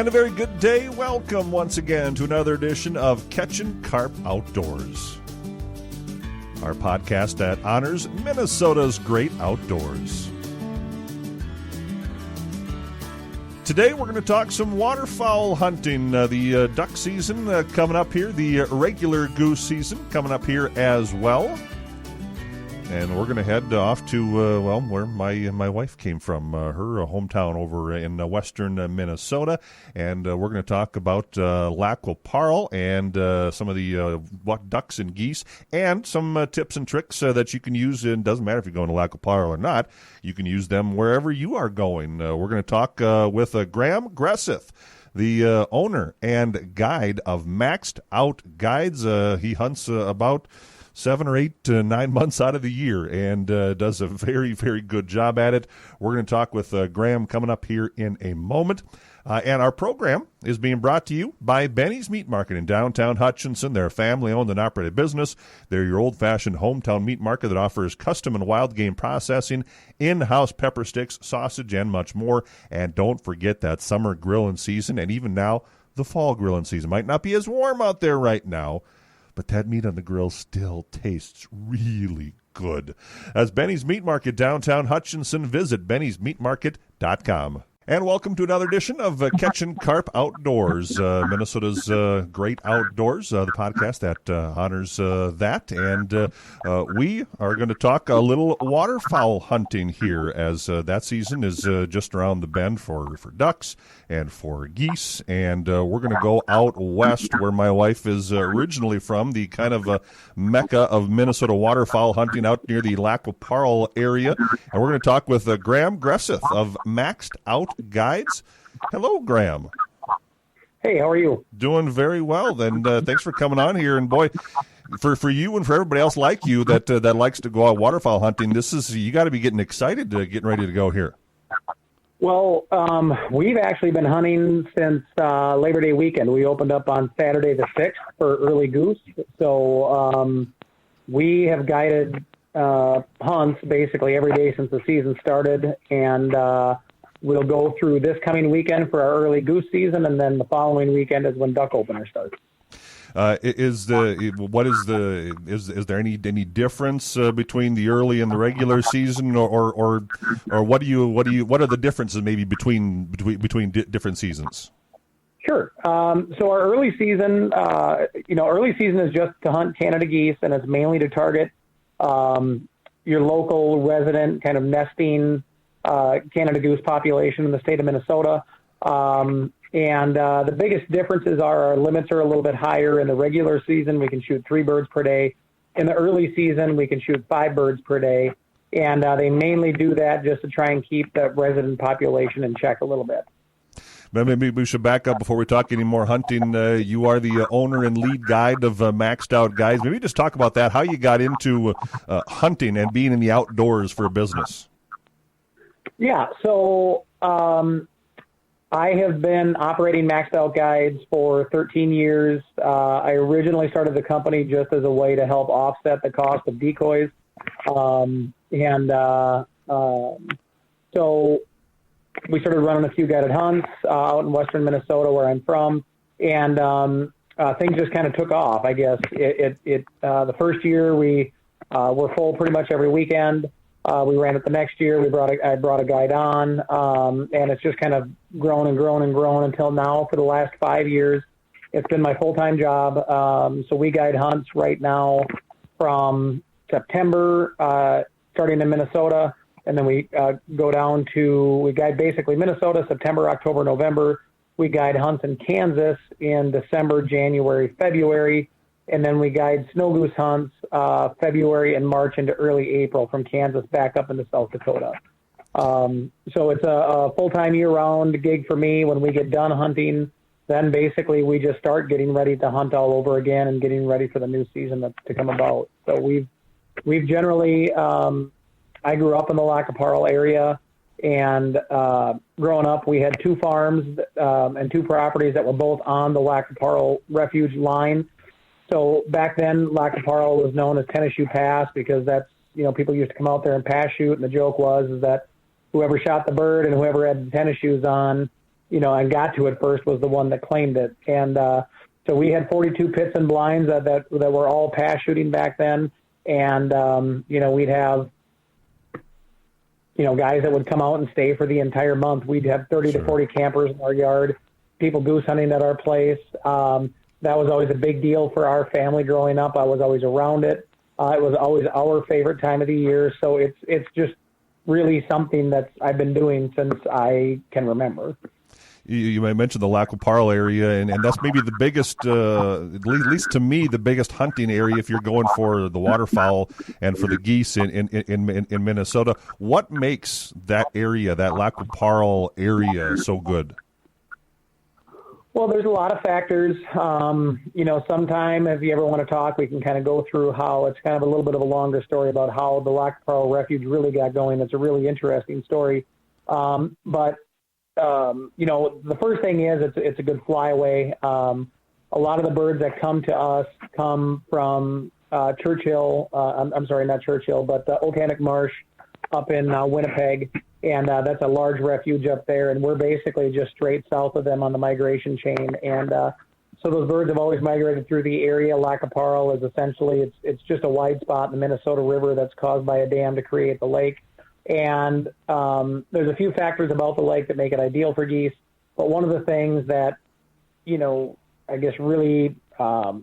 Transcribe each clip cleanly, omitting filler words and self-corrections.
And a very good day. Welcome once again to another edition of Catchin' Carp Outdoors, our podcast that honors Minnesota's great outdoors. Today we're going to talk some waterfowl hunting. The duck season coming up here, the regular goose season coming up here as well. And we're going to head off to, where my wife came from, her hometown over in western Minnesota. And we're going to talk about lac qui parle and some of the ducks and geese and some tips and tricks that you can use. It doesn't matter if you're going to lac qui parle or not. You can use them wherever you are going. We're going to talk with Graham Greseth, the owner and guide of Maxed Out Guides. He hunts about 7 or 8 to 9 months out of the year and does a very, very good job at it. We're going to talk with Graham coming up here in a moment. And our program is being brought to you by Benny's Meat Market in downtown Hutchinson. They're a family-owned and operated business. They're your old-fashioned hometown meat market that offers custom and wild game processing, in-house pepper sticks, sausage, and much more. And don't forget that summer grilling season, and even now, the fall grilling season. Might not be as warm out there right now, but that meat on the grill still tastes really good. That's Benny's Meat Market, downtown Hutchinson. Visit bennysmeatmarket.com. And welcome to another edition of Catchin' Carp Outdoors, Minnesota's great outdoors, the podcast that honors that. And we are going to talk a little waterfowl hunting here, as that season is just around the bend for ducks and for geese. And we're going to go out west, where my wife is originally from, the kind of mecca of Minnesota waterfowl hunting out near the lac qui parle area. And we're going to talk with Graham Greseth of Maxed Out Guides. Hello, Graham. Hey, how are you? Doing very well. And thanks for coming on here. And boy, for you and for everybody else like you that likes to go out waterfowl hunting, you got to be getting excited, getting ready to go here. Well, we've actually been hunting since Labor Day weekend. We opened up on Saturday the 6th for early goose. So we have guided hunts basically every day since the season started, and we'll go through this coming weekend for our early goose season, and then the following weekend is when duck opener starts. Is there any difference between the early and the regular season, or what are the differences maybe between different seasons? Sure. So our early season, early season is just to hunt Canada geese, and it's mainly to target your local resident kind of nesting Canada goose population in the state of Minnesota. And the biggest differences are our limits are a little bit higher. In the regular season, we can shoot 3 birds per day. In the early season, we can shoot 5 birds per day. And they mainly do that just to try and keep the resident population in check a little bit. Maybe we should back up before we talk any more hunting. You are the owner and lead guide of Maxed Out Guides. Maybe just talk about that, how you got into hunting and being in the outdoors for a business. Yeah, so I have been operating Maxed Out Guides for 13 years. I originally started the company just as a way to help offset the cost of decoys. So we started running a few guided hunts out in western Minnesota, where I'm from, and things just kind of took off, I guess. The first year we were full pretty much every weekend. We ran it the next year. I brought a guide on, and it's just kind of grown and grown and grown until now. For the last 5 years, it's been my full-time job. So we guide hunts right now from September, starting in Minnesota, and then we we guide basically Minnesota, September, October, November. We guide hunts in Kansas in December, January, February. And then we guide snow goose hunts February and March into early April from Kansas back up into South Dakota. So it's a full-time year-round gig for me. When we get done hunting, then basically we just start getting ready to hunt all over again and getting ready for the new season to come about. So we've generally, I grew up in the lac qui parle area, and growing up we had 2 farms and 2 properties that were both on the lac qui parle refuge line. So back then, lac qui parle was known as tennis shoe pass, because that's, people used to come out there and pass shoot, and the joke was that whoever shot the bird and whoever had the tennis shoes on and got to it first was the one that claimed it. And so we had 42 pits and blinds that were all pass shooting back then. And, we'd have, guys that would come out and stay for the entire month. We'd have 30 to 40 campers in our yard, people goose hunting at our place. That was always a big deal for our family growing up. I was always around it. It was always our favorite time of the year. So it's just really something that I've been doing since I can remember. You mentioned the Lac Parle area, and that's maybe the biggest, at least to me, the biggest hunting area if you're going for the waterfowl and for the geese in Minnesota. What makes that area, that Lac Parle area, so good? Well, there's a lot of factors. Sometime if you ever want to talk, we can kind of go through how it's kind of a little bit of a longer story about how the Lac Parle Refuge really got going. It's a really interesting story. But the first thing is it's a good flyaway. A lot of the birds that come to us come from Churchill. I'm sorry, not Churchill, but Okeanik Marsh up in Winnipeg. And that's a large refuge up there. And we're basically just straight south of them on the migration chain. And so those birds have always migrated through the area. Lac Parle is essentially, it's just a wide spot in the Minnesota River that's caused by a dam to create the lake. And there's a few factors about the lake that make it ideal for geese. But one of the things that, I guess really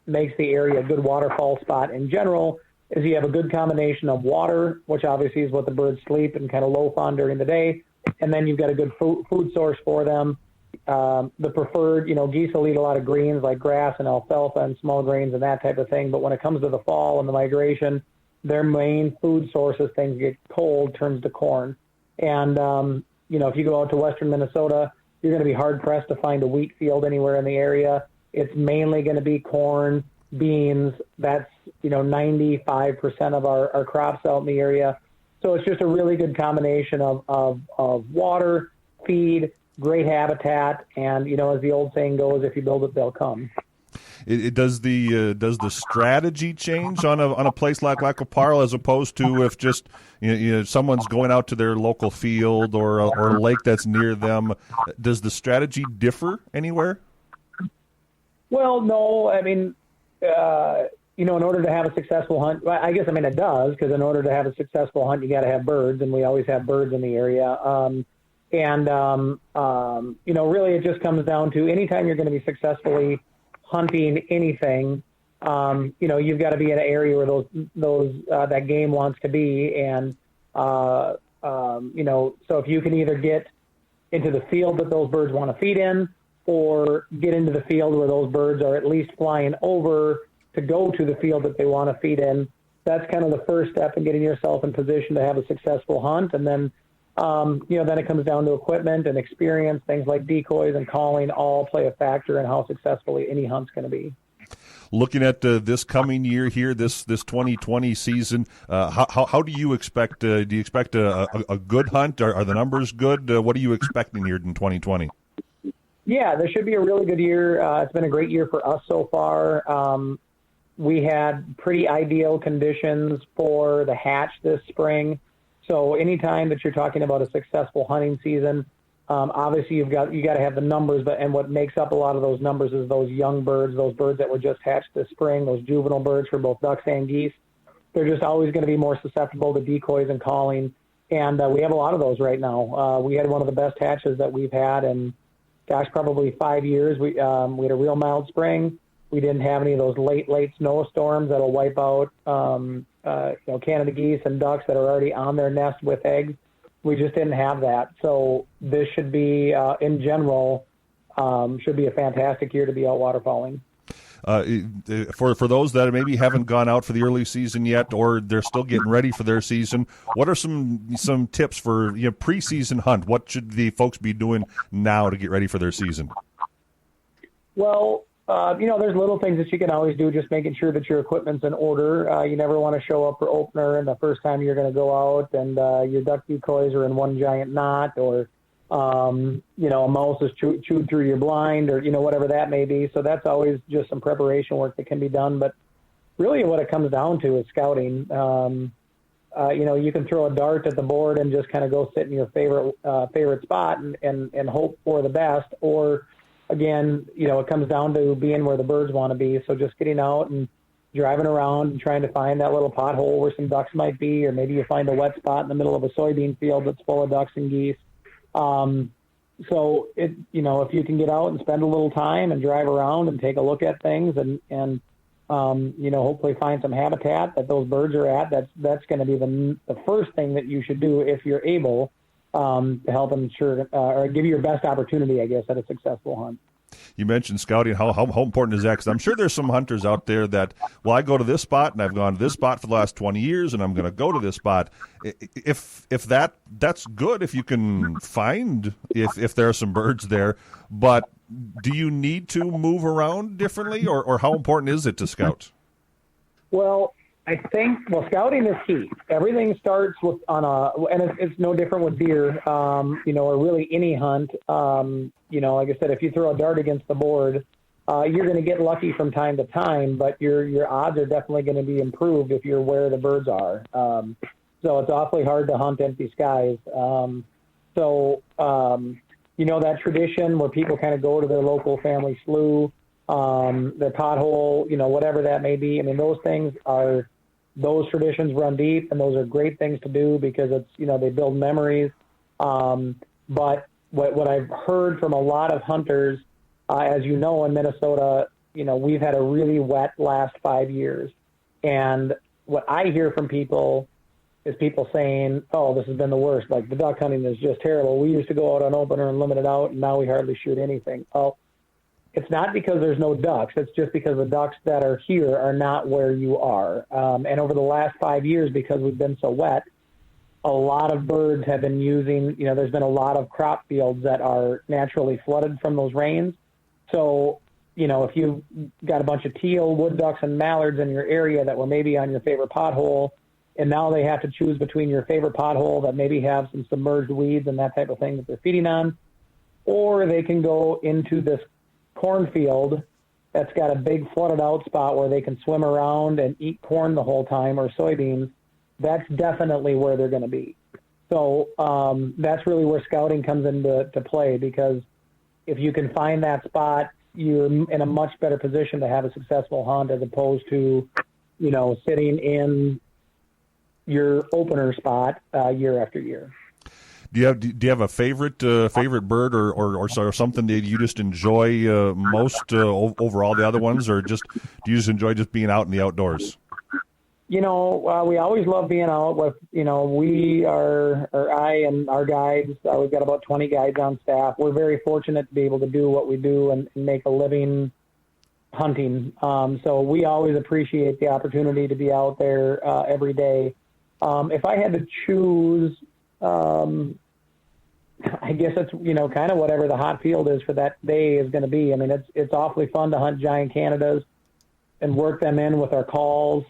makes the area a good waterfowl spot in general is you have a good combination of water, which obviously is what the birds sleep and kind of loaf on during the day. And then you've got a good food source for them. The preferred, geese will eat a lot of greens like grass and alfalfa and small grains and that type of thing. But when it comes to the fall and the migration, their main food source as things get cold turns to corn. And, if you go out to western Minnesota, you're going to be hard-pressed to find a wheat field anywhere in the area. It's mainly going to be corn, beans. That's, 95% of our crops out in the area. So it's just a really good combination of water, feed, great habitat, and, as the old saying goes, if you build it, they'll come. It does the strategy change on a place like Lac Parle as opposed to if just someone's going out to their local field or a lake that's near them? Does the strategy differ anywhere? Well, no. I mean, in order to have a successful hunt, I guess it does, because in order to have a successful hunt, you got to have birds, and we always have birds in the area. Really, it just comes down to anytime you're going to be successfully hunting anything, you've got to be in an area where those that game wants to be. And, so if you can either get into the field that those birds want to feed in, or get into the field where those birds are at least flying over to go to the field that they want to feed in, that's kind of the first step in getting yourself in position to have a successful hunt. And then, then it comes down to equipment and experience. Things like decoys and calling all play a factor in how successfully any hunt's going to be. Looking at this coming year here, this 2020 season, how do you expect? Do you expect a good hunt? Are the numbers good? What are you expecting here in 2020? Yeah, there should be a really good year. It's been a great year for us so far. We had pretty ideal conditions for the hatch this spring. So anytime that you're talking about a successful hunting season, obviously you got to have the numbers, and what makes up a lot of those numbers is those young birds, those birds that were just hatched this spring, those juvenile birds for both ducks and geese. They're just always going to be more susceptible to decoys and calling, and we have a lot of those right now. We had one of the best hatches that we've had in, probably 5 years. We had a real mild spring. We didn't have any of those late snowstorms that'll wipe out Canada geese and ducks that are already on their nest with eggs. We just didn't have that. So this should be, in general, should be a fantastic year to be out waterfowling. For those that maybe haven't gone out for the early season yet, or they're still getting ready for their season, what are some tips for preseason hunt? What should the folks be doing now to get ready for their season? Well, there's little things that you can always do, just making sure that your equipment's in order. You never want to show up for opener and the first time you're going to go out and your duck decoys are in one giant knot, or, a mouse is chewed through your blind, or, whatever that may be. So that's always just some preparation work that can be done. But really what it comes down to is scouting. you can throw a dart at the board and just kind of go sit in your favorite spot and hope for the best. Or again, it comes down to being where the birds want to be. So just getting out and driving around and trying to find that little pothole where some ducks might be, or maybe you find a wet spot in the middle of a soybean field that's full of ducks and geese. So if you can get out and spend a little time and drive around and take a look at things and hopefully find some habitat that those birds are at, that's going to be the first thing that you should do if you're able to help ensure or give you your best opportunity, I guess, at a successful hunt. You mentioned scouting. How important is that? Because I'm sure there's some hunters out there that, I go to this spot and I've gone to this spot for the last 20 years and I'm going to go to this spot. If that's good, if you can find if there are some birds there, but do you need to move around differently, or how important is it to scout? Well, I think, scouting is key. Everything starts with and it's no different with deer, or really any hunt. Like I said, if you throw a dart against the board, you're going to get lucky from time to time, but your odds are definitely going to be improved if you're where the birds are. So it's awfully hard to hunt empty skies. That tradition where people kind of go to their local family slough, their pothole, whatever that may be. I mean, those traditions run deep, and those are great things to do because it's, they build memories. But what I've heard from a lot of hunters, as you know, in Minnesota, we've had a really wet last 5 years. And what I hear from people is people saying, oh, this has been the worst. Like, the duck hunting is just terrible. We used to go out on opener and limit it out, and now we hardly shoot anything. Oh, it's not because there's no ducks. It's just because the ducks that are here are not where you are. And over the last 5 years, because we've been so wet, a lot of birds have been using, there's been a lot of crop fields that are naturally flooded from those rains. So, if you've got a bunch of teal, wood ducks, and mallards in your area that were maybe on your favorite pothole, and now they have to choose between your favorite pothole that maybe have some submerged weeds and that type of thing that they're feeding on, or they can go into this cornfield that's got a big flooded out spot where they can swim around and eat corn the whole time, or soybeans. That's definitely where they're going to be. So that's really where scouting comes into play, because if you can find that spot, you're in a much better position to have a successful hunt as opposed to, sitting in your opener spot year after year. Do you have a favorite bird or something that you just enjoy most over all the other ones, or do you just enjoy just being out in the outdoors? We always love being out with, I and our guides. We've got about 20 guides on staff. We're very fortunate to be able to do what we do and make a living hunting. So we always appreciate the opportunity to be out there every day. If I had to choose, I guess it's, kind of whatever the hot field is for that day is going to be. I mean, it's awfully fun to hunt giant Canadas and work them in with our calls.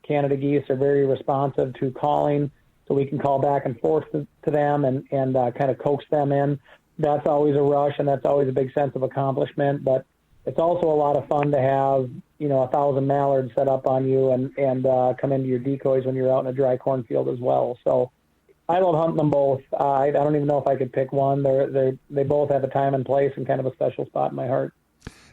Canada geese are very responsive to calling, so we can call back and forth to them and kind of coax them in. That's always a rush, and that's always a big sense of accomplishment. But it's also a lot of fun to have, 1,000 mallards set up on you and come into your decoys when you're out in a dry cornfield as well. So I love hunting them both. I don't even know if I could pick one. They both have a time and place and kind of a special spot in my heart.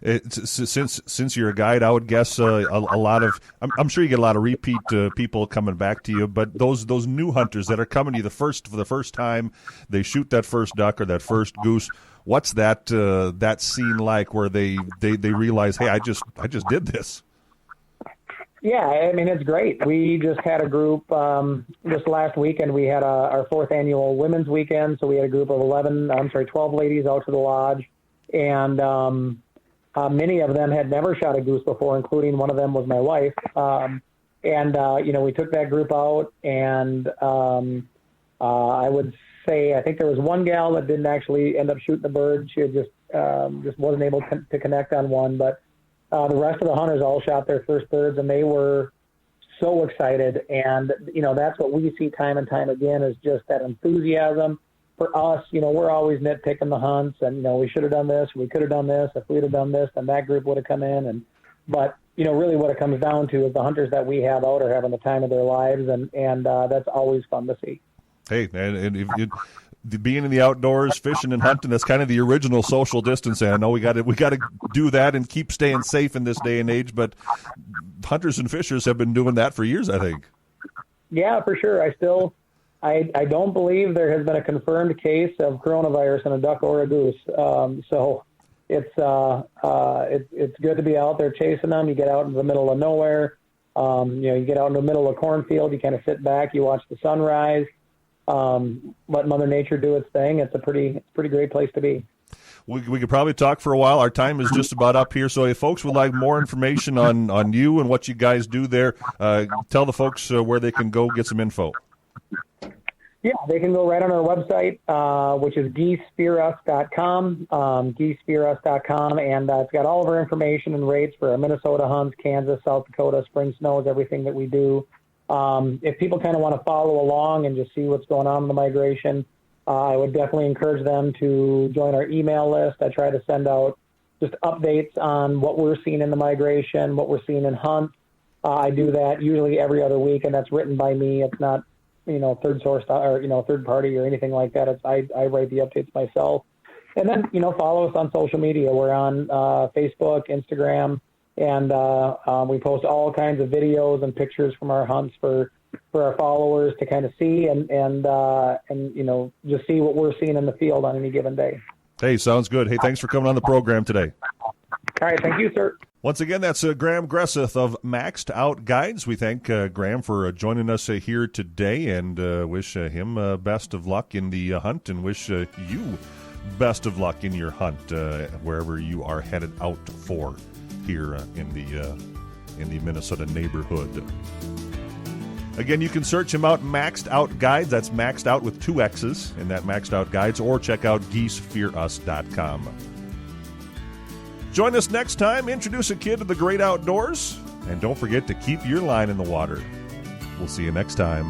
Since you're a guide, I would guess a lot of. I'm sure you get a lot of repeat people coming back to you. But those new hunters that are coming to you for the first time, they shoot that first duck or that first goose. What's that scene like where they realize, hey, I just did this? Yeah, I mean, it's great. We just had a group this last weekend. We had our 4th annual women's weekend, so we had a group of 12 ladies out to the lodge, and many of them had never shot a goose before, including one of them was my wife. We took that group out, and I would say I think there was one gal that didn't actually end up shooting the bird. She had just wasn't able to connect on one, but the rest of the hunters all shot their first birds, and they were so excited. And, that's what we see time and time again is just that enthusiasm. For us, we're always nitpicking the hunts, and, we should have done this, we could have done this. If we'd have done this, then that group would have come in. But really what it comes down to is the hunters that we have out are having the time of their lives, and that's always fun to see. Hey, and if you, being in the outdoors, fishing and hunting, that's kind of the original social distancing. I know we got to do that and keep staying safe in this day and age, but hunters and fishers have been doing that for years, I think. Yeah, for sure. I don't believe there has been a confirmed case of coronavirus in a duck or a goose. So it's good to be out there chasing them. You get out in the middle of nowhere. You get out in the middle of a cornfield. You kind of sit back. You watch the sunrise. Let Mother Nature do its thing. It's a pretty great place to be. We could probably talk for a while. Our time is just about up here. So if folks would like more information on you and what you guys do there, tell the folks where they can go get some info. Yeah, they can go right on our website, which is geesefearus.com, geesefearus.com, and it's got all of our information and rates for our Minnesota hunts, Kansas, South Dakota, spring snows, everything that we do. If people kind of want to follow along and just see what's going on in the migration, I would definitely encourage them to join our email list. I try to send out just updates on what we're seeing in the migration, what we're seeing in hunts. I do that usually every other week, and that's written by me. It's not third source or, third party or anything like that. I write the updates myself. And then, follow us on social media. We're on Facebook, Instagram, and we post all kinds of videos and pictures from our hunts for our followers to kind of see and just see what we're seeing in the field on any given day. Hey, sounds good. Hey, thanks for coming on the program today. All right. Thank you, sir. Once again, that's Graham Greseth of Maxed Out Guides. We thank Graham for joining us here today and wish him best of luck in the hunt and wish you best of luck in your hunt wherever you are headed out for here in the Minnesota neighborhood. Again, you can search him out, Maxed Out Guides. That's Maxed Out with 2 X's in that Maxed Out Guides, or check out geesefearus.com. Join us next time. Introduce a kid to the great outdoors. And don't forget to keep your line in the water. We'll see you next time.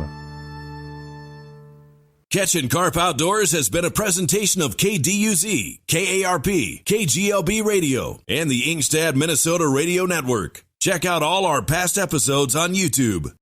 Catchin' Carp Outdoors has been a presentation of KDUZ, KARP, KGLB Radio, and the Ingstad, Minnesota Radio Network. Check out all our past episodes on YouTube.